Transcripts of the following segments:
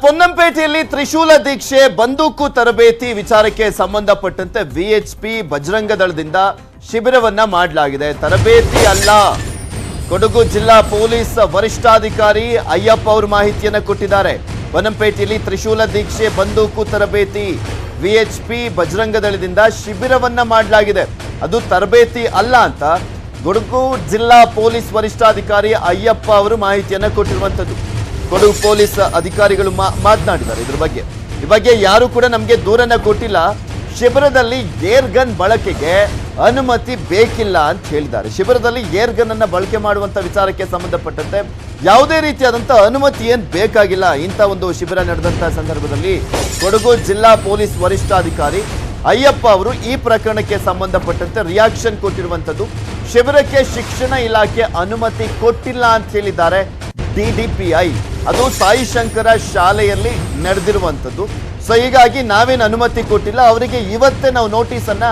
ಪೊನ್ನಂಪೇಟೆಯಲ್ಲಿ ತ್ರಿಶೂಲ ದೀಕ್ಷೆ ಬಂದೂಕು ತರಬೇತಿ ವಿಚಾರಕ್ಕೆ ಸಂಬಂಧಪಟ್ಟಂತೆ ವಿಎಚ್ಪಿ ಬಜರಂಗ ದಳದಿಂದ ಶಿಬಿರವನ್ನ ಮಾಡಲಾಗಿದೆ. ತರಬೇತಿ ಅಲ್ಲ. ಕೊಡಗು ಜಿಲ್ಲಾ ಪೊಲೀಸ್ ವರಿಷ್ಠಾಧಿಕಾರಿ ಅಯ್ಯಪ್ಪ ಅವರು ಮಾಹಿತಿಯನ್ನು ಕೊಟ್ಟಿದ್ದಾರೆ. ಪೊನ್ನಂಪೇಟೆಯಲ್ಲಿ ತ್ರಿಶೂಲ ದೀಕ್ಷೆ ಬಂದೂಕು ತರಬೇತಿ ವಿಎಚ್ಪಿ ಬಜರಂಗ ದಳದಿಂದ ಶಿಬಿರವನ್ನ ಮಾಡಲಾಗಿದೆ. ಅದು ತರಬೇತಿ ಅಲ್ಲ ಅಂತ ಕೊಡಗು ಜಿಲ್ಲಾ ಪೊಲೀಸ್ ವರಿಷ್ಠಾಧಿಕಾರಿ ಅಯ್ಯಪ್ಪ ಅವರು ಮಾಹಿತಿಯನ್ನು ಕೊಟ್ಟಿರುವಂತದ್ದು. ಕೊಡಗು ಪೊಲೀಸ್ ಅಧಿಕಾರಿಗಳು ಮಾತನಾಡಿದ್ದಾರೆ. ಇದ್ರ ಬಗ್ಗೆ ಯಾರು ಕೂಡ ನಮಗೆ ದೂರನ್ನ ಕೊಟ್ಟಿಲ್ಲ. ಶಿಬಿರದಲ್ಲಿ ಏರ್ ಗನ್ ಬಳಕೆಗೆ ಅನುಮತಿ ಬೇಕಿಲ್ಲ ಅಂತ ಹೇಳಿದ್ದಾರೆ. ಶಿಬಿರದಲ್ಲಿ ಏರ್ ಗನ್ ಅನ್ನ ಬಳಕೆ ಮಾಡುವಂತ ವಿಚಾರಕ್ಕೆ ಸಂಬಂಧಪಟ್ಟಂತೆ ಯಾವುದೇ ರೀತಿಯಾದಂತಹ ಅನುಮತಿ ಏನ್ ಬೇಕಾಗಿಲ್ಲ. ಇಂಥ ಒಂದು ಶಿಬಿರ ನಡೆದಂತಹ ಸಂದರ್ಭದಲ್ಲಿ ಕೊಡಗು ಜಿಲ್ಲಾ ಪೊಲೀಸ್ ವರಿಷ್ಠಾಧಿಕಾರಿ ಅಯ್ಯಪ್ಪ ಅವರು ಈ ಪ್ರಕರಣಕ್ಕೆ ಸಂಬಂಧಪಟ್ಟಂತೆ ರಿಯಾಕ್ಷನ್ ಕೊಟ್ಟಿರುವಂತದ್ದು. ಶಿಬಿರಕ್ಕೆ ಶಿಕ್ಷಣ ಇಲಾಖೆ ಅನುಮತಿ ಕೊಟ್ಟಿಲ್ಲ ಅಂತ ಹೇಳಿದ್ದಾರೆ. DDPI ಅದು ಸಾಯಿ ಶಂಕರ ಶಾಲೆಯಲ್ಲಿ ನಡೆದಿರುವಂಥದ್ದು. ಸೊ ಹೀಗಾಗಿ ನಾವೇನು ಅನುಮತಿ ಕೊಟ್ಟಿಲ್ಲ, ಅವರಿಗೆ ಇವತ್ತೇ ನಾವು ನೋಟಿಸ್ ಅನ್ನ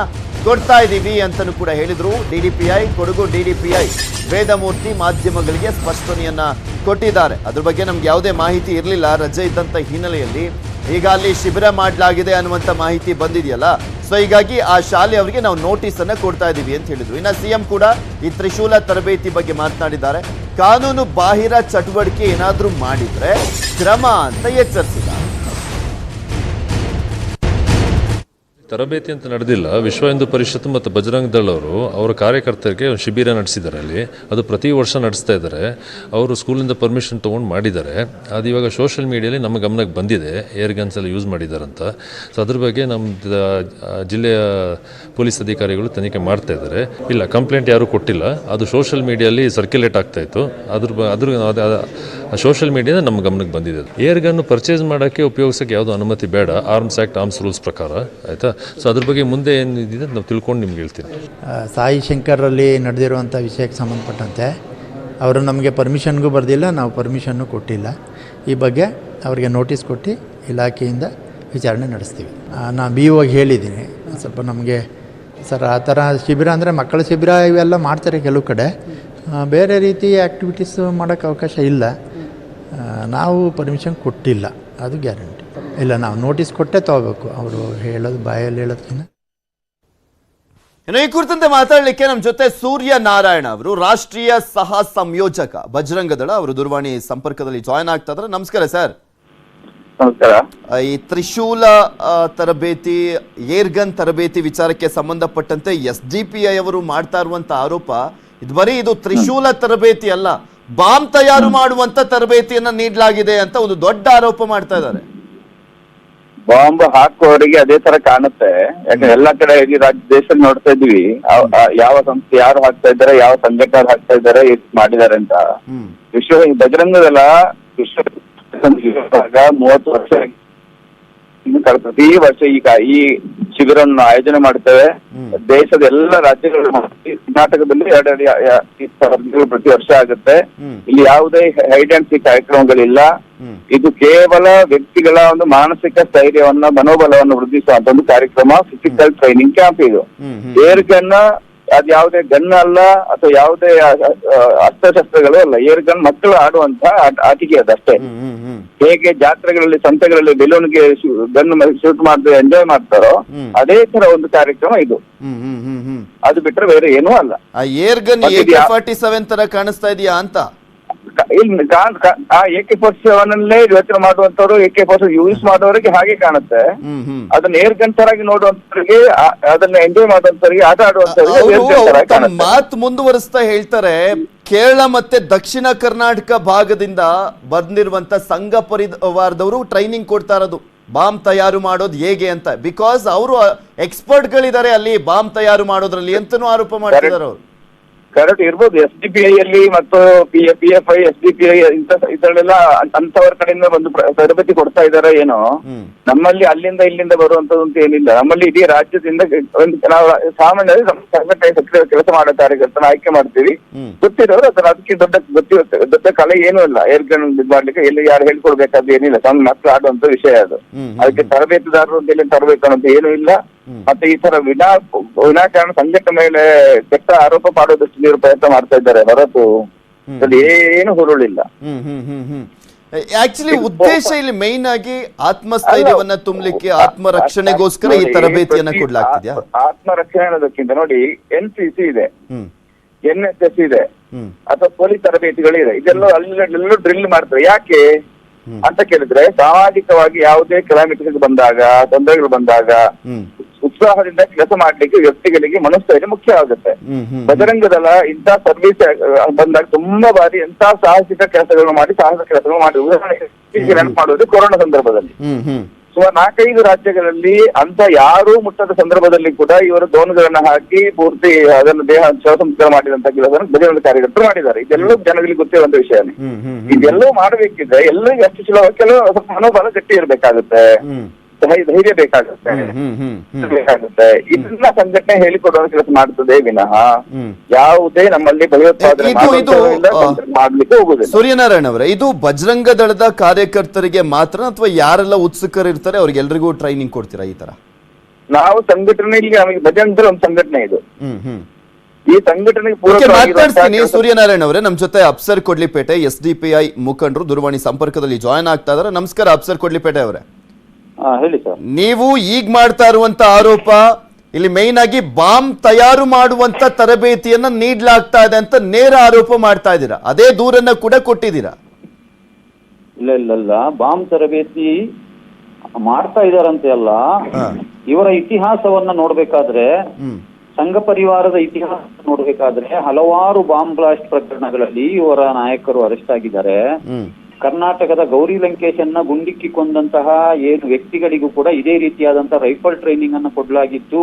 ಕೊಡ್ತಾ ಇದ್ದೀವಿ ಅಂತಲೂ ಕೂಡ ಹೇಳಿದ್ರು. DDPI ಕೊಡಗು DDPI ವೇದಮೂರ್ತಿ ಮಾಧ್ಯಮಗಳಿಗೆ ಸ್ಪಷ್ಟನೆಯನ್ನ ಕೊಟ್ಟಿದ್ದಾರೆ. ಅದ್ರ ಬಗ್ಗೆ ನಮ್ಗೆ ಯಾವುದೇ ಮಾಹಿತಿ ಇರಲಿಲ್ಲ. ರಜೆ ಇದ್ದಂಥ ಹಿನ್ನೆಲೆಯಲ್ಲಿ ಈಗ ಅಲ್ಲಿ ಶಿಬಿರ ಮಾಡಲಾಗಿದೆ ಅನ್ನುವಂಥ ಮಾಹಿತಿ ಬಂದಿದೆಯಲ್ಲ, ಸೊ ಹೀಗಾಗಿ ಆ ಶಾಲೆಯವರಿಗೆ ನಾವು ನೋಟಿಸ್ ಅನ್ನ ಕೊಡ್ತಾ ಇದ್ದೀವಿ ಅಂತ ಹೇಳಿದ್ರು. ಇನ್ನು CM ಕೂಡ ಈ ತ್ರಿಶೂಲ ತರಬೇತಿ ಬಗ್ಗೆ ಮಾತನಾಡಿದ್ದಾರೆ. ಕಾನೂನು ಬಾಹಿರ ಚಟುವಟಿಕೆ ಏನಾದರೂ ಮಾಡಿದ್ರೆ ಕ್ರಮ ಅಂತ ಎಚ್ಚರಿಸಿದ್ದಾರೆ. ತರಬೇತಿ ಅಂತ ನಡೆದಿಲ್ಲ. ವಿಶ್ವ ಹಿಂದೂ ಪರಿಷತ್ ಮತ್ತು ಬಜರಂಗ ದಳ ಅವರು ಅವರ ಕಾರ್ಯಕರ್ತರಿಗೆ ಒಂದು ಶಿಬಿರ ನಡೆಸಿದ್ದಾರೆ. ಅಲ್ಲಿ ಅದು ಪ್ರತಿ ವರ್ಷ ನಡೆಸ್ತಾ ಇದ್ದಾರೆ. ಅವರು ಸ್ಕೂಲಿಂದ ಪರ್ಮಿಷನ್ ತೊಗೊಂಡು ಮಾಡಿದ್ದಾರೆ. ಅದು ಇವಾಗ ಸೋಷಿಯಲ್ ಮೀಡಿಯಲ್ಲಿ ನಮ್ಮ ಗಮನಕ್ಕೆ ಬಂದಿದೆ, ಏರ್ ಗನ್ಸ್ ಎಲ್ಲ ಯೂಸ್ ಮಾಡಿದ್ದಾರಂತ. ಸೊ ಅದ್ರ ಬಗ್ಗೆ ನಮ್ಮ ಜಿಲ್ಲೆಯ ಪೊಲೀಸ್ ಅಧಿಕಾರಿಗಳು ತನಿಖೆ ಮಾಡ್ತಾ ಇದ್ದಾರೆ. ಇಲ್ಲ, ಕಂಪ್ಲೇಂಟ್ ಯಾರೂ ಕೊಟ್ಟಿಲ್ಲ. ಅದು ಸೋಷಿಯಲ್ ಮೀಡಿಯಲ್ಲಿ ಸರ್ಕ್ಯುಲೇಟ್ ಆಗ್ತಾ ಇತ್ತು. ಅದ್ರ ಸೋಷಿಯಲ್ ಮೀಡಿಯಾದ ನಮ್ಮ ಗಮನಕ್ಕೆ ಬಂದಿದೆ. ಏರ್ ಗನ್ನು ಪರ್ಚೇಸ್ ಮಾಡೋಕ್ಕೆ ಉಪಯೋಗಿಸೋಕ್ಕೆ ಯಾವುದೋ ಅನುಮತಿ ಬೇಡ, ಆರ್ಮ್ಸ್ ಆ್ಯಕ್ಟ್ ಆರ್ಮ್ಸ್ ರೂಲ್ಸ್ ಪ್ರಕಾರ. ಆಯಿತಾ? ಸೊ ಅದ್ರ ಬಗ್ಗೆ ಮುಂದೆ ಏನಿದೆ ನಾವು ತಿಳ್ಕೊಂಡು ನಿಮ್ಗೆ ಹೇಳ್ತೀನಿ. ಸಾಯಿ ಶಂಕರಲ್ಲಿ ನಡೆದಿರುವಂಥ ವಿಷಯಕ್ಕೆ ಸಂಬಂಧಪಟ್ಟಂತೆ ಅವರು ನಮಗೆ ಪರ್ಮಿಷನ್ಗೂ ಬರೆದಿಲ್ಲ, ನಾವು ಪರ್ಮಿಷನ್ನು ಕೊಟ್ಟಿಲ್ಲ. ಈ ಬಗ್ಗೆ ಅವರಿಗೆ ನೋಟಿಸ್ ಕೊಟ್ಟು ಇಲಾಖೆಯಿಂದ ವಿಚಾರಣೆ ನಡೆಸ್ತೀವಿ. ನಾನು BO ಹೇಳಿದ್ದೀನಿ, ಸ್ವಲ್ಪ ನಮಗೆ ಸರ್ ಆ ಥರ ಶಿಬಿರ ಅಂದರೆ ಮಕ್ಕಳ ಶಿಬಿರ ಇವೆಲ್ಲ ಮಾಡ್ತಾರೆ ಕೆಲವು ಕಡೆ, ಬೇರೆ ರೀತಿ ಆ್ಯಕ್ಟಿವಿಟೀಸ್ ಮಾಡೋಕ್ಕೆ ಅವಕಾಶ ಇಲ್ಲ. ನಾವು ಪರ್ಮಿಷನ್ ಕೊಟ್ಟಿಲ್ಲ, ಅದು ಗ್ಯಾರಂಟಿ ಇಲ್ಲ. ನಾವು ನೋಟಿಸ್ ಕೊಟ್ಟೇ ತಗೋಬೇಕು. ಅವರು ಹೇಳೋದು ಬಾಯಲ್ಲಿ ಹೇಳೋದಕ್ಕಿಂತ. ಇನ್ನು ಈ ಕುರಿತಂತೆ ಮಾತಾಡಲಿಕ್ಕೆ ನಮ್ಮ ಜೊತೆ ಸೂರ್ಯ ನಾರಾಯಣ ಅವರು, ರಾಷ್ಟ್ರೀಯ ಸಹ ಸಂಯೋಜಕ ಬಜರಂಗ ದಳ, ಅವರು ದೂರವಾಣಿ ಸಂಪರ್ಕದಲ್ಲಿ ಜಾಯ್ನ್ ಆಗ್ತಾ ಇದ್ದಾರೆ. ನಮಸ್ಕಾರ ಸರ್. ನಮಸ್ಕಾರ. ಈ ತ್ರಿಶೂಲ ತರಬೇತಿ, ಏರ್ ಗನ್ ತರಬೇತಿ ವಿಚಾರಕ್ಕೆ ಸಂಬಂಧಪಟ್ಟಂತೆ SDPI ಅವರು ಮಾಡ್ತಾ ಇರುವಂತ ಆರೋಪ, ಇದು ತ್ರಿಶೂಲ ತರಬೇತಿ ಅಲ್ಲ, ಬಾಂಬ್ ತಯಾರು ಮಾಡುವಂತ ತರಬೇತಿಯನ್ನ ನೀಡಲಾಗಿದೆ ಅಂತ ಒಂದು ದೊಡ್ಡ ಆರೋಪ ಮಾಡ್ತಾ ಇದ್ದಾರೆ. ಬಾಂಬ್ ಹಾಕುವವರಿಗೆ ಅದೇ ತರ ಕಾಣುತ್ತೆ. ಯಾಕಂದ್ರೆ ಎಲ್ಲಾ ಕಡೆ ದೇಶದಲ್ಲಿ ನೋಡ್ತಾ ಇದ್ವಿ, ಯಾವ ಸಂಸ್ಥೆ ಯಾರು ಹಾಕ್ತಾ ಇದ್ದಾರೆ, ಯಾವ ಸಂಘಟನೆ ಹಾಕ್ತಾ ಇದ್ದಾರೆ, ಮಾಡಿದ್ದಾರೆ ಅಂತ. ವಿಶ್ವ ಬಜರಂಗದಲ್ಲ ವಿಶ್ವ 30 ವರ್ಷ ಪ್ರತಿ ವರ್ಷ ಈಗ ಈ ಶಿಬಿರವನ್ನು ಆಯೋಜನೆ ಮಾಡ್ತೇವೆ. ದೇಶದ ಎಲ್ಲ ರಾಜ್ಯಗಳು, ಕರ್ನಾಟಕದಲ್ಲಿ 2 ಪ್ರತಿ ವರ್ಷ ಆಗುತ್ತೆ. ಇಲ್ಲಿ ಯಾವುದೇ ಹೈಡ್ ಅಂಡ್ ಸೀಕ್ ಕಾರ್ಯಕ್ರಮಗಳಿಲ್ಲ. ಇದು ಕೇವಲ ವ್ಯಕ್ತಿಗಳ ಒಂದು ಮಾನಸಿಕ ಸ್ಥೈರ್ಯವನ್ನ, ಮನೋಬಲವನ್ನು ವೃದ್ಧಿಸುವಂತ ಒಂದು ಕಾರ್ಯಕ್ರಮ, ಫಿಸಿಕಲ್ ಟ್ರೈನಿಂಗ್ ಕ್ಯಾಂಪ್ ಇದು. ಏರ್ ಗನ್ ಅದು ಯಾವುದೇ ಗನ್ ಅಲ್ಲ, ಅಥವಾ ಯಾವುದೇ ಅಸ್ತ್ರಶಸ್ತ್ರಗಳು ಅಲ್ಲ. ಏರ್ ಗನ್ ಮಕ್ಕಳು ಆಡುವಂತ ಆಟಿಕೆ ಅದಷ್ಟೇ. ಹೇಗೆ ಜಾತ್ರೆಗಳಲ್ಲಿ, ಸಂತೆಗಳಲ್ಲಿ ಬೆಲೂನ್ಗೆ ಗನ್ ಶೂಟ್ ಮಾಡ್ತಾರೆ, ಎಂಜಾಯ್ ಮಾಡ್ತಾರೋ ಅದೇ ತರ ಒಂದು ಕಾರ್ಯಕ್ರಮ ಇದು. ಅದು ಬಿಟ್ರೆ ಬೇರೆ ಏನೂ ಅಲ್ಲ. ಏರ್ ಗನ್ AK-47 ತರ ಕಾಣಿಸ್ತಾ ಇದೆಯಾ ಅಂತ? AK-47 ಅಲ್ಲೇ ಯೋಚನೆ ಮಾಡುವಂತವ್ರು, AK-47 ಯೂಸ್ ಮಾಡುವವರಿಗೆ ಹಾಗೆ ಕಾಣುತ್ತೆ. ಅದನ್ನ ಏರ್ ಗನ್ ತರಾಗಿ ನೋಡುವಂತವರಿಗೆ, ಅದನ್ನ ಎಂಜಾಯ್ ಮಾಡುವಂತವರಿಗೆ, ಆಟ ಆಡುವಂತವರಿಗೆ ಮಾತು ಮುಂದುವರಿಸ್ತಾ ಹೇಳ್ತಾರೆ, ಕೇರಳ ಮತ್ತೆ ದಕ್ಷಿಣ ಕರ್ನಾಟಕ ಭಾಗದಿಂದ ಬಂದಿರುವಂತ ಸಂಘ ಪರಿವಾರದವರು ಟ್ರೈನಿಂಗ್ ಕೊಡ್ತಾ ಇರೋದು ಬಾಂಬ್ ತಯಾರು ಮಾಡೋದು ಹೇಗೆ ಅಂತ. ಬಿಕಾಸ್ ಅವರು ಎಕ್ಸ್ಪರ್ಟ್ ಗಳಿದ್ದಾರೆ ಅಲ್ಲಿ ಬಾಂಬ್ ತಯಾರು ಮಾಡೋದ್ರಲ್ಲಿ ಅಂತನೂ ಆರೋಪ ಮಾಡ್ತಿದ್ದಾರೆ ಅವರು. ಕರೆಕ್ಟ್ ಇರ್ಬೋದು. SDPI ಅಲ್ಲಿ ಮತ್ತು PFI, SDPI ಇದರಲ್ಲೆಲ್ಲ ಅಂತವರ ಕಡೆಯಿಂದ ಒಂದು ತರಬೇತಿ ಕೊಡ್ತಾ ಇದಾರೆ ಏನೋ. ನಮ್ಮಲ್ಲಿ ಅಲ್ಲಿಂದ ಇಲ್ಲಿಂದ ಬರುವಂತದ್ದು ಏನಿಲ್ಲ. ನಮ್ಮಲ್ಲಿ ಇಡೀ ರಾಜ್ಯದಿಂದ ನಾವು ಸಾಮಾನ್ಯವಾಗಿ ಸಂಘಟನೆ ಸಕ್ರಿಯ ಕೆಲಸ ಮಾಡೋ ಕಾರ್ಯಕರ್ತನ ಆಯ್ಕೆ ಮಾಡ್ತೀವಿ. ಗೊತ್ತಿರೋರು ಅದಕ್ಕೆ ದೊಡ್ಡ ಕಲೆ ಏನೂ ಇಲ್ಲ. ಏರ್ ಗನ್ ಮಾಡ್ಲಿಕ್ಕೆ ಎಲ್ಲಿ ಯಾರು ಹೇಳ್ಕೊಡ್ಬೇಕಾದ್ರೆ ಏನಿಲ್ಲ. ಸಣ್ಣ ಮಕ್ಕಳು ಆಡುವಂತ ವಿಷಯ ಅದು. ಅದಕ್ಕೆ ತರಬೇತುದಾರರು ಅಂತ ಎಲ್ಲಿ ತರಬೇಕು ಅನ್ನೋದು ಏನೂ ಇಲ್ಲ. ಮತ್ತೆ ಈ ತರ ವಿನಾಕಾರಣ ಸಂಘಟನೆ ಮೇಲೆ ಕೆಟ್ಟ ಆರೋಪ ಮಾಡೋದಷ್ಟು ನೀರು ಪ್ರಯತ್ನ ಮಾಡ್ತಾ ಇದ್ದಾರೆ ಹೊರತು ಏನು ಹುರುಳಿಲ್ಲ. ಆಕ್ಚುಲಿ ಉದ್ದೇಶ ಇಲ್ಲಿ ಮೈನ್ ಆಗಿ ಆತ್ಮಸ್ಥೈರ್ಯವನ್ನ ತುಂಬಲಿಕ್ಕೆ ಆತ್ಮರಕ್ಷಣೆಗೋಸ್ಕರ ಈ ತರಬೇತಿಯನ್ನ ಕೊಡ್ಲಾಗ್ತಿದ್ಯಾ? ಆತ್ಮರಕ್ಷಣೆ ಅನ್ನೋದಕ್ಕಿಂತ ನೋಡಿ, NCC ಇದೆ, ಹ್ಮ್ NSS ಇದೆ, ಅಥವಾ ಪೊಲೀಸ್ ತರಬೇತಿಗಳಿದೆ. ಇದೆಲ್ಲ ಅಲ್ಲೆಲ್ಲೂ ಡ್ರಿಲ್ ಮಾಡ್ತಾರೆ. ಯಾಕೆ ಅಂತ ಕೇಳಿದ್ರೆ, ಸಾಮಾಜಿಕವಾಗಿ ಯಾವುದೇ ಕೆಲಾಮಿಟೀಸ್ ಬಂದಾಗ, ತೊಂದರೆಗಳು ಬಂದಾಗ ಉತ್ಸಾಹದಿಂದ ಕೆಲಸ ಮಾಡ್ಲಿಕ್ಕೆ ವ್ಯಕ್ತಿಗಳಿಗೆ ಮನಸ್ಥೈರ್ಯ ಮುಖ್ಯ ಆಗುತ್ತೆ. ಬಜರಂಗ ದಳ ಇಂಥ ಸರ್ವಿಸ್ ಬಂದಾಗ ತುಂಬಾ ಬಾರಿ ಎಂತ ಸಾಹಸ ಕೆಲಸಗಳು ಮಾಡಿ ಉದಾಹರಣೆಗೆ ನೆನಪು ಮಾಡುವುದು ಕೊರೋನಾ ಸಂದರ್ಭದಲ್ಲಿ. ಸುಮಾರು 4-5 ರಾಜ್ಯಗಳಲ್ಲಿ ಅಂತ ಯಾರೂ ಮುಟ್ಟದ ಸಂದರ್ಭದಲ್ಲಿ ಕೂಡ ಇವರು ದೋಣಿಗಳನ್ನ ಹಾಕಿ ಪೂರ್ತಿ ಅದನ್ನು ದೇಹ ಶವಸಂಸ್ಕಾರ ಮಾಡಿದಂತ ಕೆಲಸವನ್ನು ಬಜರಂಗ ಕಾರ್ಯಕರ್ತರು ಮಾಡಿದ್ದಾರೆ. ಇದೆಲ್ಲೂ ಜನಗಳಿಗೆ ಗೊತ್ತಿರುವಂತ ವಿಷಯನೇ. ಇದೆಲ್ಲವೂ ಮಾಡಬೇಕಿದ್ರೆ ಎಲ್ಲರಿಗೂ ಅಷ್ಟು ಸುಲಭ, ಕೆಲವು ಮನೋಬಲ ಗಟ್ಟಿ ಇರಬೇಕಾಗುತ್ತೆ, ಧೈರ್ಯ ಬೇಕಾಗುತ್ತೆ. ಇದನ್ನ ಸಂಘಟನೆ ಹೇಳಿಕೊಡುವ ಕೆಲಸ ಮಾಡುತ್ತದೆ ವಿನಃ ಯಾವುದೇ ನಮ್ಮಲ್ಲಿ ಭಯೋತ್ಪಾದನೆ ಮಾಡ್ಲಿಕ್ಕೆ ಹೋಗುದಿಲ್ಲ. ಸೂರ್ಯನಾರಾಯಣ ಅವರೇ, ಇದು ಬಜರಂಗ ದಳದ ಕಾರ್ಯಕರ್ತರಿಗೆ ಮಾತ್ರ ಅಥವಾ ಯಾರೆಲ್ಲ ಉತ್ಸುಕರಿರ್ತಾರೆ ಅವ್ರಿಗೆಲ್ರಿಗೂ ಟ್ರೈನಿಂಗ್ ಕೊಡ್ತೀರಾ ಈ ತರ? ನಾವು ಸಂಘಟನೆಯಲ್ಲಿ ನಮಗೆ ಬಜರಂಗ ದಳ ಒಂದು ಸಂಘಟನೆ ಇದು. ಈ ಸಂಘಟನೆಗೆ ಮಾತಾಡ್ತೀನಿ. ಸೂರ್ಯನಾರಾಯಣ ಅವರೇ, ನಮ್ ಜೊತೆ ಅಫ್ಸರ್ ಕೊಡ್ಲಿಪೇಟೆ SDPI ಮುಖಂಡರು ದೂರವಾಣಿ ಸಂಪರ್ಕದಲ್ಲಿ ಜಾಯ್ನ್ ಆಗ್ತಾ ಇದಾರೆ. ನಮಸ್ಕಾರ ಅಫ್ಸರ್ ಕೊಡ್ಲಿಪೇಟೆ ಅವರೇ. ಹೇಳಿ ಸರ್. ನೀವು ಈಗ ಮಾಡ್ತಾ ಇರುವಂತ ಆರೋಪ ಇಲ್ಲಿ ಮೇನ್ ಆಗಿ ಬಾಂಬ್ ತಯಾರು ಮಾಡುವಂತ ತರಬೇತಿಯನ್ನ ನೀಡಲಾಗ್ತಾ ಇದೆ ಅಂತ ನೇರ ಆರೋಪ ಮಾಡ್ತಾ ಇದ್ದೀರಾ. ಅದೇ ದೂರನ್ನ ಕೂಡ ಕೊಟ್ಟಿದ್ದೀರಾ? ಇಲ್ಲ, ಬಾಂಬ್ ತರಬೇತಿ ಮಾಡ್ತಾ ಇದಾರಂತೆ ಅಲ್ಲ, ಇವರ ಇತಿಹಾಸವನ್ನ ನೋಡ್ಬೇಕಾದ್ರೆ, ಸಂಘ ಪರಿವಾರದ ಇತಿಹಾಸ ನೋಡ್ಬೇಕಾದ್ರೆ ಹಲವಾರು ಬಾಂಬ್ ಬ್ಲಾಸ್ಟ್ ಪ್ರಕರಣಗಳಲ್ಲಿ ಇವರ ನಾಯಕರು ಅರೆಸ್ಟ್ ಆಗಿದ್ದಾರೆ. ಕರ್ನಾಟಕದ ಗೌರಿ ಲಂಕೇಶ್ ಅನ್ನ ಗುಂಡಿಕ್ಕಿ ಕೊಂದಂತಹ ಏನು ವ್ಯಕ್ತಿಗಳಿಗೂ ಕೂಡ ಇದೇ ರೀತಿಯಾದಂತಹ ರೈಫಲ್ ಟ್ರೈನಿಂಗ್ ಅನ್ನು ಕೊಡಲಾಗಿತ್ತು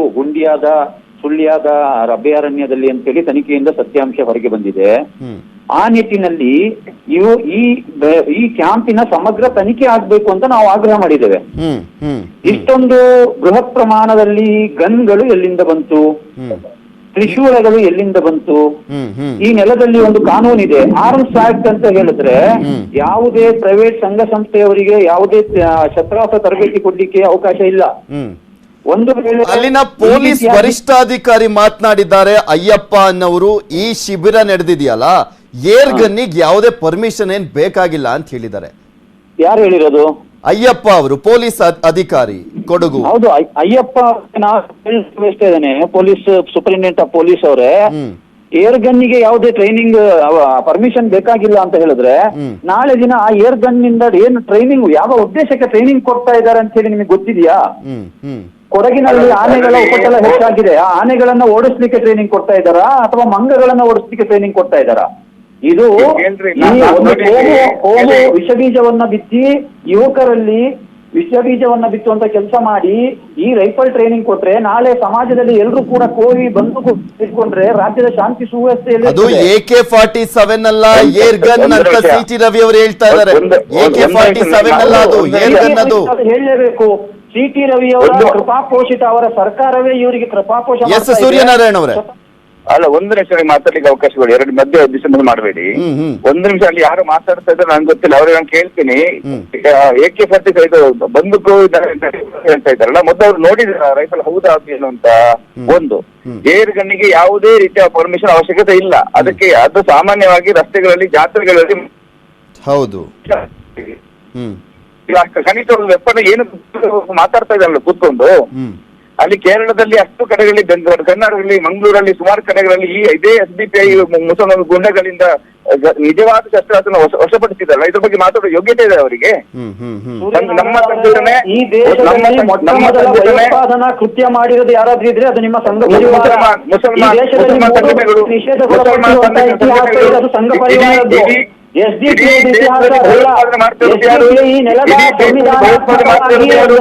ಸುಳ್ಯದ ಅಭಯಾರಣ್ಯದಲ್ಲಿ ಅಂತೇಳಿ ತನಿಖೆಯಿಂದ ಸತ್ಯಾಂಶ ಹೊರಗೆ ಬಂದಿದೆ. ಆ ನಿಟ್ಟಿನಲ್ಲಿ ಈ ಕ್ಯಾಂಪಿನ ಸಮಗ್ರ ತನಿಖೆ ಆಗ್ಬೇಕು ಅಂತ ನಾವು ಆಗ್ರಹ ಮಾಡಿದ್ದೇವೆ. ಇಷ್ಟೊಂದು ಬೃಹತ್ ಪ್ರಮಾಣದಲ್ಲಿ ಗನ್ಗಳು ಎಲ್ಲಿಂದ ಬಂತು, ತ್ರಿಶೂಲಗಳು ಎಲ್ಲಿಂದ ಬಂತು? ಈ ನೆಲದಲ್ಲಿ ಒಂದು ಕಾನೂನಿದೆ, ಆರ್ಮ್ಸ್ ಆಕ್ಟ್ ಅಂತ ಹೇಳಿದ್ರೆ ಯಾವುದೇ ಪ್ರೈವೇಟ್ ಸಂಘ ಸಂಸ್ಥೆಯವರಿಗೆ ಯಾವುದೇ ಶಸ್ತ್ರಾಸ್ತ್ರ ತರಬೇತಿ ಕೊಡ್ಲಿಕ್ಕೆ ಅವಕಾಶ ಇಲ್ಲ. ಒಂದು ವೇಳೆ ಅಲ್ಲಿನ ಪೊಲೀಸ್ ವರಿಷ್ಠಾಧಿಕಾರಿ ಮಾತನಾಡಿದ್ದಾರೆ, ಅಯ್ಯಪ್ಪ ಅನ್ನೋರು ಈ ಶಿಬಿರ ನಡೆದಿದೆಯಲ್ಲ ಏರ್ ಗನ್ನಿಗೆ ಯಾವುದೇ ಪರ್ಮಿಷನ್ ಏನ್ ಬೇಕಾಗಿಲ್ಲ ಅಂತ ಹೇಳಿದ್ದಾರೆ. ಯಾರು ಹೇಳಿರೋದು? ಅಯ್ಯಪ್ಪ ಅವರು, ಪೊಲೀಸ್ ಅಧಿಕಾರಿ ಕೊಡಗು. ಹೌದು, ಅಯ್ಯಪ್ಪ ಇದ್ದೇನೆ, ಪೊಲೀಸ್ ಸೂಪರಿಂಟೆಂಡೆಂಟ್ ಆಫ್ ಪೊಲೀಸ್ ಅವರೇ. ಏರ್ ಗನ್ನಿಗೆ ಯಾವುದೇ ಟ್ರೈನಿಂಗ್ ಪರ್ಮಿಷನ್ ಬೇಕಾಗಿಲ್ಲ ಅಂತ ಹೇಳಿದ್ರೆ, ನಾಳೆ ದಿನ ಆ ಏರ್ ಗನ್ ನಿಂದ ಏನು ಟ್ರೈನಿಂಗ್, ಯಾವ ಉದ್ದೇಶಕ್ಕೆ ಟ್ರೈನಿಂಗ್ ಕೊಡ್ತಾ ಇದ್ದಾರೆ ಅಂತ ಹೇಳಿ ನಿಮಗೆ ಗೊತ್ತಿದೆಯಾ? ಕೊಡಗಿನಲ್ಲಿ ಆನೆಗಳ ಉಪಟಳ ಹೆಚ್ಚಾಗಿದೆ, ಆ ಆನೆಗಳನ್ನ ಓಡಿಸ್ಲಿಕ್ಕೆ ಟ್ರೈನಿಂಗ್ ಕೊಡ್ತಾ ಇದ್ದಾರಾ ಅಥವಾ ಮಂಗಗಳನ್ನ ಓಡಿಸ್ಲಿಕ್ಕೆ ಟ್ರೈನಿಂಗ್ ಕೊಡ್ತಾ ಇದ್ದಾರಾ? ಇದು ಕೋಮು ವಿಷಬೀಜವನ್ನ ಬಿತ್ತಿ ಯುವಕರಲ್ಲಿ ವಿಷಬೀಜವನ್ನ ಬಿತ್ತುವಂತ ಕೆಲಸ ಮಾಡಿ ಈ ರೈಫಲ್ ಟ್ರೈನಿಂಗ್ ಕೊಟ್ರೆ ನಾಳೆ ಸಮಾಜದಲ್ಲಿ ಎಲ್ಲರೂ ಕೂಡ ಕೋವಿ ಬಂದೂಕು ಇಟ್ಕೊಂಡ್ರೆ ರಾಜ್ಯದ ಶಾಂತಿ ಸುವ್ಯವಸ್ಥೆಯಲ್ಲಿ ಅದು AK-47 ಅಲ್ಲ, ಏರ್ ಗನ್ ಅಂತ CT ರವಿ ಅವರು ಹೇಳ್ತಾ ಇದ್ದಾರೆ. AK-47 ಅಲ್ಲ, ಅದು ಏರ್ ಗನ್. ಅದು ಹೇಳಲೇಬೇಕು. CT ರವಿ ಅವರ ಕೃಪಾಪೋಷಿತ ಅವರ ಸರ್ಕಾರವೇ ಇವರಿಗೆ ಕೃಪಾಪೋಷಣ. ಸೂರ್ಯನಾರಾಯಣ ಅವರೇ, ಅಲ್ಲ, ಒಂದು ನಿಮಿಷ ಮಾತಾಡ್ಲಿಕ್ಕೆ ಅವಕಾಶ ಕೊಡಿ. ಎರಡು ಮಧ್ಯೆ ಡಿಸ್ಟರ್ಬ್ ಮಾಡಬೇಡಿ. ಒಂದು ನಿಮಿಷ ಅಲ್ಲಿ ಯಾರು ಮಾತಾಡ್ತಾ ಇದ್ರೆ ನಂಗೆ ಗೊತ್ತಿಲ್ಲ, ಅವ್ರಿಗೆ ನಾನು ಕೇಳ್ತೀನಿ. AK-47 ಬಂದೂಕು ಹೇಳ್ತಾ ಇದ್ದಾರಲ್ಲ, ಮೊದಲು ಅವ್ರು ನೋಡಿದ್ರ ರೈಫಲ್ ಹೌದಾ ಏನು ಅಂತ? ಒಂದು ಏರ್ ಗನ್ನಿಗೆ ಯಾವುದೇ ರೀತಿಯ ಪರ್ಮಿಷನ್ ಅವಶ್ಯಕತೆ ಇಲ್ಲ. ಅದಕ್ಕೆ ಅದು ಸಾಮಾನ್ಯವಾಗಿ ರಸ್ತೆಗಳಲ್ಲಿ, ಜಾತ್ರೆಗಳಲ್ಲಿ ಹೌದು. ಖಂಡಿತ ವೆಪನ್ ಏನು ಮಾತಾಡ್ತಾ ಇದ್ದಾರಲ್ಲ ಕೂತ್ಕೊಂಡು. ಅಲ್ಲಿ ಕೇರಳದಲ್ಲಿ ಅಷ್ಟು ಕಡೆಗಳಲ್ಲಿ, ಕರ್ನಾಟಕದಲ್ಲಿ, ಮಂಗಳೂರಲ್ಲಿ ಸುಮಾರು ಕಡೆಗಳಲ್ಲಿ ಇದೇ SDPI ಮುಸಲ್ಮಾನ ಗುಂಡಗಳಿಂದ ನಿಜವಾದ ಶಸ್ತ್ರಾಸ್ತ್ರ ವಶಪಡಿಸಿದಾರಲ್ಲ, ಇದ್ರ ಬಗ್ಗೆ ಮಾತಾಡೋ ಯೋಗ್ಯತೆ ಇದೆ ಅವರಿಗೆ? ನಮ್ಮ ಸಂಘಟನೆ ಈ ದೇಶದಲ್ಲಿ ಭಯೋತ್ಪಾದನಾ ಕೃತ್ಯ ಮಾಡಿರೋದು ಯಾರಾದ್ರೂ ಇದ್ರೆ ಅದು ನಿಮ್ಮ ಸಂಘ ಮುಸಲ್ಮಾನ ಸಂಘಟನೆಗಳು, ಸಂಘ ಪರಿವಾರದ್ದು.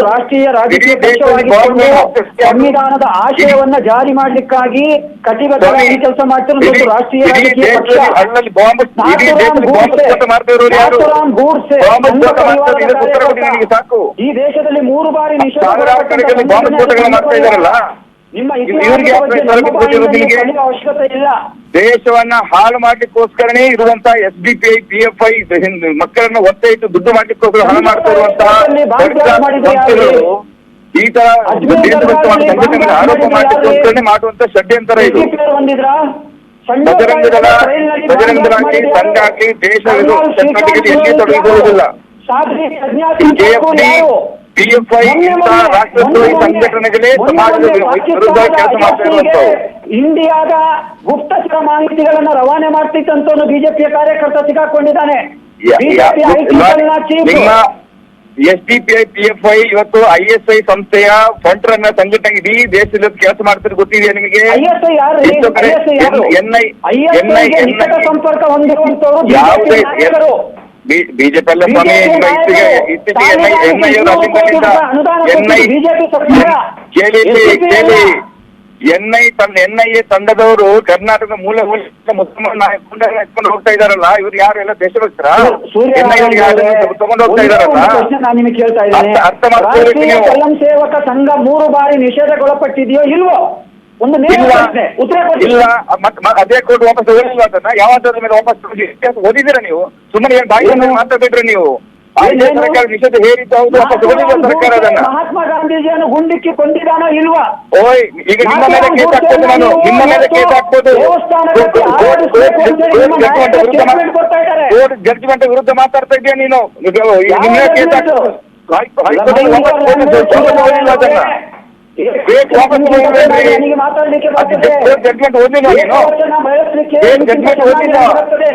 ರಾಷ್ಟ್ರೀಯ ರಾಜಕೀಯ ಪಕ್ಷವಾಗಿ ಸಂವಿಧಾನದ ಆಶಯವನ್ನ ಜಾರಿ ಮಾಡ್ಲಿಕ್ಕಾಗಿ ಕಟಿಬದ್ಧವಾಗಿ ಕೆಲಸ ಮಾಡ್ತಿರೋ ರಾಷ್ಟ್ರೀಯ ರಾಜಕೀಯ ಪಕ್ಷ. ಈ ದೇಶದಲ್ಲಿ 3 ಬಾರಿ ನಿಷೇಧ ನಿಮ್ಮ ಅವಶ್ಯಕತೆ ಇಲ್ಲ. ದೇಶವನ್ನ ಹಾಳು ಮಾಡ್ಲಿಕ್ಕೋಸ್ಕರನೇ ಇರುವಂತಹ SDPI PFI ಮಕ್ಕಳನ್ನ ಒತ್ತೆ ಇಟ್ಟು ದುಡ್ಡು ಮಾಡ್ಲಿಕ್ಕೋಸ್ಕರ ಹಾಳು ಮಾಡ್ತಾ ಇರುವಂತಹ ಈ ತರ ಸಂಘಟನೆ ಆರೋಪ ಮಾಡ್ಲಿಕ್ಕೋಸ್ಕರನೇ ಮಾಡುವಂತ ಷಡ್ಯಂತರ ಇದು. ಬಜರಂಗ ದಳ ಸಂಘ ಆಗ್ಲಿ ದೇಶ ಚಟುವಟಿಕೆಯಲ್ಲಿ ಎಲ್ಲಿ ತೊಡಗಿಕೊಳ್ಳುವುದಿಲ್ಲ. ಸಾಧ್ವಿ ಅಜ್ಞಾತಿ ಯಾರು PFI ಇಂತಹ ರಾಷ್ಟ್ರದ್ರೋಹಿ ಸಂಘಟನೆಗಳೇ ಸಮಾಜದ ವಿರುದ್ಧ ಕೆಲಸ ಮಾಡ್ತಾ ಇರುವಂತವು. ಇಂಡಿಯಾದ ಗುಪ್ತಚರ ಮಾಹಿತಿಗಳನ್ನ ರವಾನೆ ಮಾಡ್ತಿತ್ತಂತ ಬಿಜೆಪಿಯ ಕಾರ್ಯಕರ್ತ ಸಿಕ್ಕಾಕೊಂಡಿದ್ದಾನೆ. ನಿಮ್ಮ SDPI PFI ಇವತ್ತು ISI ಸಂಸ್ಥೆಯ ಫ್ರಂಟ್ ರನ್ನರ್ ಸಂಘಟನೆ ಇಡೀ ದೇಶದಲ್ಲಿ ಕೆಲಸ ಮಾಡ್ತಿರೋದು ಗೊತ್ತಿದೆಯಾ ನಿಮಗೆ? ಸಂಪರ್ಕ ಹೊಂದಿರುವಂತವರು ಯಾವುದೇ ಬಿಜೆಪಿ ಅಲ್ಲ ಸ್ವಾಮಿ. NIA ತಂಡದವರು ಕರ್ನಾಟಕದ ಮೂಲ ಮುಸಲ್ಮಾನ ಎತ್ಕೊಂಡು ಹೋಗ್ತಾ ಇದಾರಲ್ಲ, ಇವ್ರು ಯಾರು ಎಲ್ಲ ದೇಶಭಕ್ತರ ತಗೊಂಡು ಹೋಗ್ತಾ ಇದಾರಲ್ಲ, ಅರ್ಥ ಮಾಡ್ಕೋಬೇಕು ನೀವು. ಸ್ವಯಂ ಸೇವಕ ಸಂಘ 3 ಬಾರಿ ನಿಷೇಧಗೊಳಪಟ್ಟಿದೆಯೋ ಇಲ್ವೋ? ಒಂದು ಇಲ್ಲ, ಅದೇ ಕೋರ್ಟ್ ವಾಪಸ್ ಓದಿಲ್ಲ ಅದನ್ನ. ಯಾವಾದ್ರ ಮೇಲೆ ವಾಪಸ್ ಓದಿದ್ದೀರಾ ನೀವು? ಸುಮ್ಮನೆ ಬಾಯಿ ಮಾತಾಡ್ಬಿಟ್ರೆ ನೀವು. ಸರ್ಕಾರ ನಿಷೇಧ ಹೇರಿದ್ದು ಹೌದು, ವಾಪಸ್ ಓದಿಲ್ಲ ಸರ್ಕಾರ ಅದನ್ನ. ಮಹಾತ್ಮ ಗಾಂಧೀಜಿಯನ್ನು ಗುಂಡಿಕ್ಕಿ ಕೊಂಡಿದ್ದಾನೋ ಇಲ್ವಾ? ಓಯ್, ಈಗ ನಿಮ್ಮ ಮೇಲೆ ಕೇಸ್ ಹಾಕ್ಬೋದು, ನಾನು ನಿಮ್ಮ ಮೇಲೆ ಕೇಸ್ ಹಾಕ್ಬೋದು. ಕೋರ್ಟ್ ಜಡ್ಜ್ಮೆಂಟ್ ವಿರುದ್ಧ ಮಾತಾಡ್ತಾ ಇದೆಯಾ ನೀನು? ನಿಮ್ಮ ಕೇಸ್ ಹಾಕ್ಬೋದು. ಜಡ್ಜ್ಮೆಂಟ್ ಓದಿಲ್ಲ ನೀನು?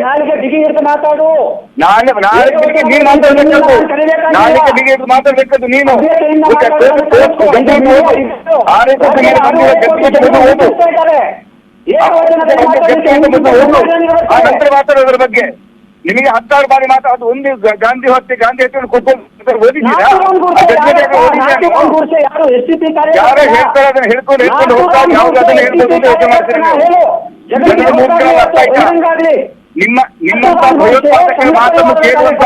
ನಾಳೆಗೆ ಬಿಗಿ ಹಿಡಿದು ಮಾತಾಡು. ನಾಳೆ ನೀನು ಮಾತಾಡ್ಬೇಕು, ನಾಳೆಗೆ ಬಿಗಿ ಹಿಡಿದು ಮಾತಾಡ್ಬೇಕದು ನೀನು. ಆ ನಂತರ ಮಾತಾಡೋದ್ರ ಬಗ್ಗೆ ನಿಮಗೆ 16 ಬಾರಿ ಮಾತಾಡೋದು. ಒಂದು ಗಾಂಧಿ ಹತ್ಯೆ ಕೂತ್ಕೊಂಡು ಓದಿದ್ದೀರಾ? ಯಾರೋ ಹೇಳ್ತಾರೆ, ಅದನ್ನ ಹೇಳ್ಕೊಂಡು ಹೋಗ್ತಾರೆ. ಯಾವ್ದು ಅದನ್ನ ಹೇಳ್ಕೊಂಡು ಯೋಚನೆ ಮಾಡ್ತೀರಿ ನೀವು? ನಿಮ್ಮಂತ ಭಯೋತ್ಪಾದಕ ಮಾತನ್ನು ಕೇಳುವಂತ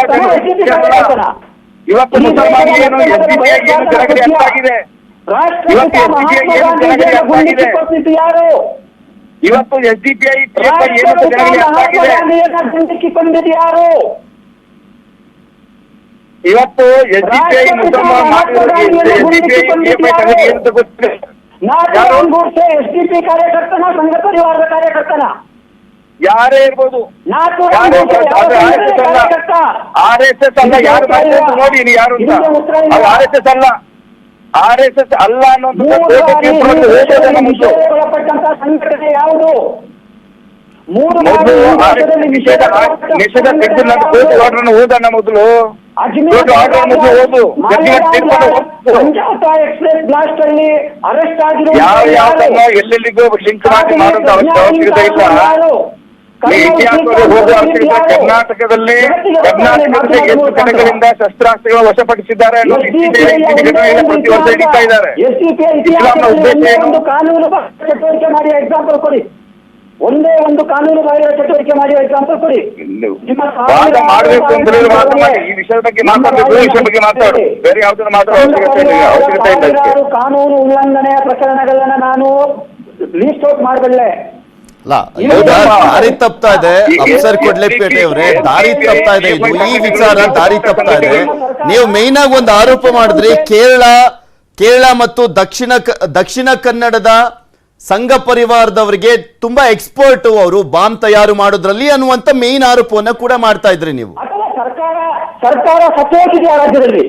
ಇವತ್ತು ಮುಸಲ್ಮಾನಿಗೆ ಏನು SDPI ಏನು ಜನಗಣಿ ಅಂತಾಗಿದೆ. ಇವತ್ತು SDPI ಏನು ಜನಗಣಿ ಅಂತಾಗಿದೆ. ಇವತ್ತು SDPI ಏನು ಜನಗಣಿ ಅಂತಾಗಿದೆ. ಇವತ್ತು SDPI ಮುಸಲ್ಮಾನ್ ಏನು ಗೊತ್ತಿದೆ? SDPI ಕಾರ್ಯಕರ್ತನ, ಸಂಘ ಪರಿವಾರದ ಕಾರ್ಯಕರ್ತನ, ಯಾರೇ ಇರ್ಬೋದು. RSS ಅಲ್ಲ, ಯಾರು ನೋಡಿ ನೀವು ಯಾರು ಅಂತ. RSS ಅಲ್ಲ, RSS ಅಲ್ಲ ಒಳಪಟ್ಟಂತ ಸಂಘಟನೆ ಯಾವುದು? ನಿಷೇಧ ತೆಗೆದು ನಾನು ಕೋರ್ಟ್ ಆರ್ಡರ್ ಓದೋಣ ಮೊದಲು. ಬ್ಲಾಸ್ಟ್ ಅಲ್ಲಿ ಅರೆಸ್ಟ್ ಆಗಿರುವ ಯಾವ್ಯಾವ ಎಲ್ಲೆಲ್ಲಿಗೂ ಲಿಂಕ್ ಮಾಡಿ ಮಾಡುವಂತ ಅವಶ್ಯಕತೆ ಇಲ್ಲ. ಕರ್ನಾಟಕದಲ್ಲಿ ಎಷ್ಟು ಕಡೆಗಳಿಂದ ಶಸ್ತ್ರಾಸ್ತ್ರಗಳು ವಶಪಡಿಸಿದ್ದಾರೆ ಅನ್ನೋ ಪ್ರತಿ ವರ್ಷ ಹಿಡಿತಾ ಇದ್ದಾರೆ. ಇಸ್ಲಾಂನ ಉದ್ದೇಶ ಏನು? ಕಾನೂನು ಚಟುವಟಿಕೆ ಮಾಡಿ ಎಕ್ಸಾಂಪಲ್ ಕೊಡಿ. ಒಂದೇ ಒಂದು ಕಾನೂನು ಬಾಹಿರ ಚಟುವಟಿಕೆ ಮಾಡಿ ಎಕ್ಸಾಂಪಲ್ ಕೊಡಿ. ವಾದ ಮಾಡಬೇಕು ಅಂದ್ರೆ ವಾದ ಮಾಡಿ. ಈ ವಿಷಯದ ಬಗ್ಗೆ ಮಾತಾಡಬೇಕು, ಈ ವಿಷಯ ಬಗ್ಗೆ ಮಾತಾಡು. ಬೇರೆ ಯಾವ್ದನ್ನ ಮಾತಾಡೋ ಅವಶ್ಯಕತೆ ಇಲ್ಲ. ಕಾನೂನು ಉಲ್ಲಂಘನೆಯ ಪ್ರಕರಣಗಳನ್ನ ನಾನು ಲೀಸ್ಟ್ ಔಟ್ ಮಾಡಬಲ್ಲೆ. ದಾರಿ ತಪ್ತಾ ಇದೆ ಅಫ್ಸರ್ ಕೊಡ್ಲೆಪೇಟೆ ಅವರೇ, ದಾರಿ ತಪ್ತಾ ಇದೆ ಇದು. ಈ ವಿಚಾರ ದಾರಿ ತಪ್ತಾ ಇದೆ. ನೀವು ಮೇನ್ ಆಗಿ ಒಂದು ಆರೋಪ ಮಾಡಿದ್ರಿ, ಕೇರಳ ಮತ್ತು ದಕ್ಷಿಣ ಕನ್ನಡದ ಸಂಘ ಪರಿವಾರದವರಿಗೆ ತುಂಬಾ ಎಕ್ಸ್ಪರ್ಟ್ ಅವರು ಬಾಂಬ್ ತಯಾರು ಮಾಡೋದ್ರಲ್ಲಿ ಅನ್ನುವಂತ ಮೇನ್ ಆರೋಪವನ್ನ ಕೂಡ ಮಾಡ್ತಾ ಇದ್ರಿ ನೀವು. ಸರ್ಕಾರ ಸತ್ಯೋಗಿದೆಯಾ ರಾಜ್ಯದಲ್ಲಿ?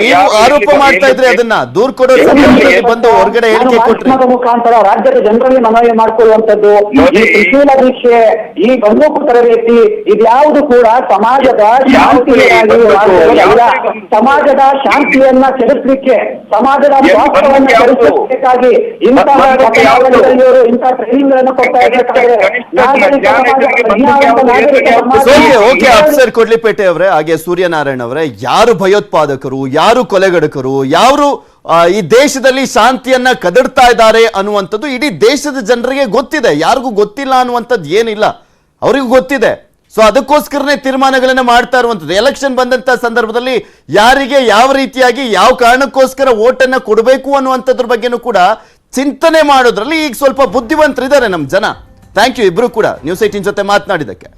ನೀವು ಆರೋಪ ಮಾಡ್ತಾ ಇದ್ರಿ, ಅದನ್ನ ದೂರ ಕೊಡೋ ಸಂದರ್ಭದಲ್ಲಿ ಬಂದು ಹೊರಗಡೆ ಹೇಳಿಕೆ ಕೊಟ್ರಿ. ಮುಖಾಂತರ ರಾಜ್ಯದ ಜನರಲ್ಲಿ ಮನವಿ ಮಾಡಿಕೊಳ್ಳುವಂತದ್ದು, ಈ ತ್ರಿಶೂಲ ದೀಕ್ಷೆ, ಈ ಬಂದೂಕು ತರಬೇತಿ, ಇದ್ಯಾವುದು ಕೂಡ ಸಮಾಜದ ಶಾಂತಿಯಾಗಿ ಸಮಾಜದ ಶಾಂತಿಯನ್ನ ಕೆಡಿಸಲಿಕ್ಕೆ, ಸಮಾಜದ ಸ್ವಾಸ್ಥ್ಯವನ್ನ ಕೆಡಿಸಬೇಕಾಗಿ ಇಂತಹ ಘಟನಾವಳಿಗಳಲ್ಲಿಯವರು ಇಂತಹ ಟ್ರೈನಿಂಗ್ ಗಳನ್ನು ಕೊಡ್ತಾ ಇರಬೇಕಾದ್ರೆ ಅಫ್ಸರ್ ಕೊಡ್ಲಿಪೇಟೆ ಅವರೇ, ಹಾಗೆ ಸೂರ್ಯನಾರಾಯಣ ಅವರೇ, ಯಾರು ಭಯೋತ್ಪಾದಕರು, ಯಾರು ಕೊಲೆಗಡಕರು, ಯಾರು ಈ ದೇಶದಲ್ಲಿ ಶಾಂತಿಯನ್ನ ಕದಡ್ತಾ ಇದ್ದಾರೆ ಅನ್ನುವಂಥದ್ದು ಇಡೀ ದೇಶದ ಜನರಿಗೆ ಗೊತ್ತಿದೆ. ಯಾರಿಗೂ ಗೊತ್ತಿಲ್ಲ ಅನ್ನುವಂಥದ್ದು ಏನಿಲ್ಲ, ಅವರಿಗೂ ಗೊತ್ತಿದೆ. ಸೊ ಅದಕ್ಕೋಸ್ಕರನೇ ತೀರ್ಮಾನಗಳನ್ನ ಮಾಡ್ತಾ ಇರುವಂಥದ್ದು. ಎಲೆಕ್ಷನ್ ಬಂದಂತ ಸಂದರ್ಭದಲ್ಲಿ ಯಾರಿಗೆ ಯಾವ ರೀತಿಯಾಗಿ ಯಾವ ಕಾರಣಕ್ಕೋಸ್ಕರ ವೋಟನ್ನ ಕೊಡಬೇಕು ಅನ್ನುವಂಥದ್ರ ಬಗ್ಗೆನೂ ಕೂಡ ಚಿಂತನೆ ಮಾಡೋದ್ರಲ್ಲಿ ಈಗ ಸ್ವಲ್ಪ ಬುದ್ಧಿವಂತರಿದ್ದಾರೆ ನಮ್ಮ ಜನ. ಥ್ಯಾಂಕ್ ಯು ಇಬ್ರು ಕೂಡ ನ್ಯೂಸ್ 18 ಜೊತೆ ಮಾತನಾಡಿದಕ್ಕೆ.